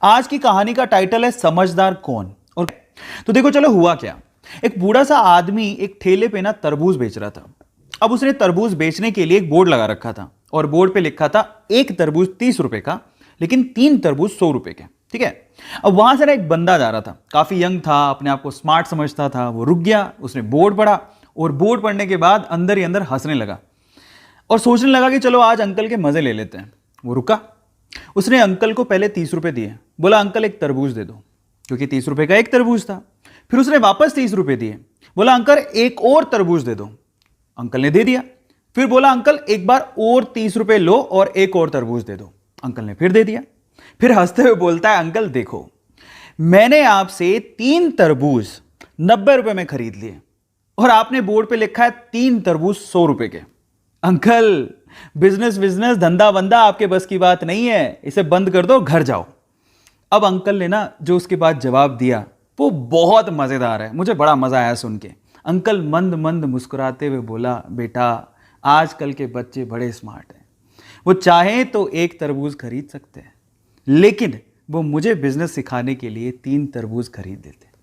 आज की कहानी का टाइटल है समझदार कौन। और तो देखो चलो हुआ क्या। एक बूढ़ा सा आदमी एक ठेले पे ना तरबूज बेच रहा था। अब उसने तरबूज बेचने के लिए एक बोर्ड लगा रखा था और बोर्ड पे लिखा था एक तरबूज 30 रुपए का, लेकिन 3 तरबूज 100 रुपए के। ठीक है। अब वहां से ना एक बंदा जा रहा था, काफी यंग था, अपने आप को स्मार्ट समझता था। वो रुक गया, उसने बोर्ड पढ़ा और बोर्ड पढ़ने के बाद अंदर ही अंदर हंसने लगा और सोचने लगा कि चलो आज अंकल के मजे ले लेते हैं। वो रुका, उसने अंकल को पहले 30 रुपए दिए, बोला अंकल एक तरबूज दे दो, क्योंकि 30 रुपए का एक तरबूज था। फिर उसने वापस 30 रुपए दिए, बोला अंकल एक और तरबूज दे दो, अंकल ने दे दिया। फिर बोला अंकल एक बार और 30 रुपए लो और एक और तरबूज दे दो, अंकल ने फिर दे दिया। फिर हंसते हुए बोलता है अंकल देखो, मैंने आपसे 3 तरबूज 90 रुपए में खरीद लिए और आपने बोर्ड पे लिखा है 3 तरबूज 100 रुपए के। अंकल बिजनेस बिजनेस धंधा बंदा आपके बस की बात नहीं है, इसे बंद कर दो, घर जाओ। अब अंकल ने ना जो उसके बाद जवाब दिया वो बहुत मजेदार है, मुझे बड़ा मजा आया सुन के। अंकल मंद मंद मुस्कुराते हुए बोला बेटा आजकल के बच्चे बड़े स्मार्ट हैं, वो चाहें तो एक तरबूज खरीद सकते हैं, लेकिन वो मुझे बिजनेस सिखाने के लिए 3 तरबूज खरीद देते।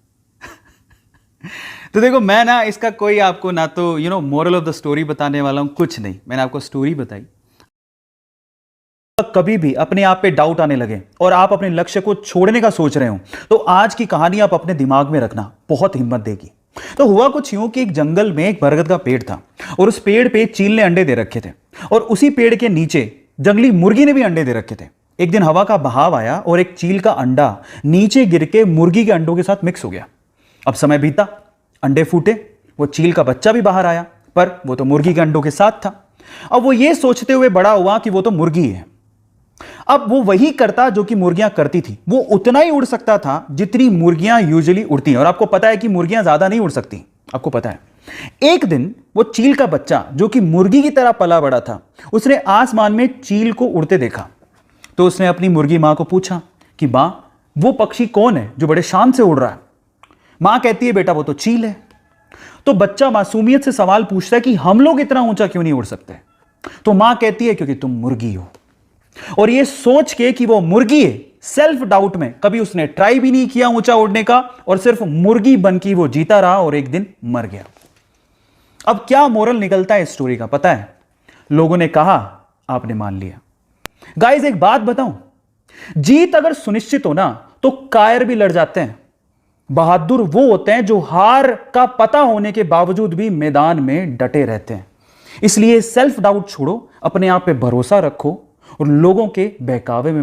तो देखो मैं ना इसका कोई आपको ना तो मोरल ऑफ द स्टोरी बताने वाला हूं, कुछ नहीं, मैंने आपको स्टोरी बताई। कभी भी अपने आप पे डाउट आने लगे और आप अपने लक्ष्य को छोड़ने का सोच रहे हो तो आज की कहानी आप अपने दिमाग में रखना, बहुत हिम्मत देगी। तो हुआ कुछ यूं कि एक जंगल में एक बरगद का पेड़ था और उस पेड़ पे चील ने अंडे दे रखे थे और उसी पेड़ के नीचे जंगली मुर्गी ने भी अंडे दे रखे थे। एक दिन हवा का बहाव आया और एक चील का अंडा नीचे गिर के मुर्गी के अंडों के साथ मिक्स हो गया। अब समय बीता, अंडे फूटे, वो चील का बच्चा भी बाहर आया, पर वो तो मुर्गी के अंडों के साथ था। अब वो ये सोचते हुए बड़ा हुआ कि वो तो मुर्गी है। अब वो वही करता जो कि मुर्गियां करती थी, वो उतना ही उड़ सकता था जितनी मुर्गियां यूजुअली उड़ती हैं। और आपको पता है कि मुर्गियां ज्यादा नहीं उड़ सकती, आपको पता है। एक दिन वो चील का बच्चा जो कि मुर्गी की तरह पला बड़ा था, उसने आसमान में चील को उड़ते देखा। तो उसने अपनी मुर्गी मां को पूछा कि मां वो पक्षी कौन है जो बड़े शान से उड़ रहा है। मां कहती है बेटा वो तो चील है। तो बच्चा मासूमियत से सवाल पूछता है कि हम लोग इतना ऊंचा क्यों नहीं उड़ सकते। तो मां कहती है क्योंकि तुम मुर्गी हो। और ये सोच के कि वो मुर्गी है, सेल्फ डाउट में कभी उसने ट्राई भी नहीं किया ऊंचा उड़ने का और सिर्फ मुर्गी बन के वो जीता रहा और एक दिन मर गया। अब क्या मोरल निकलता है इस स्टोरी का पता है? लोगों ने कहा, आपने मान लिया। गाइस एक बात बताऊं, जीत अगर सुनिश्चित हो ना तो कायर भी लड़ जाते हैं। बहादुर वो होते हैं जो हार का पता होने के बावजूद भी मैदान में डटे रहते हैं। इसलिए सेल्फ डाउट छोड़ो, अपने आप पे भरोसा रखो और लोगों के बहकावे में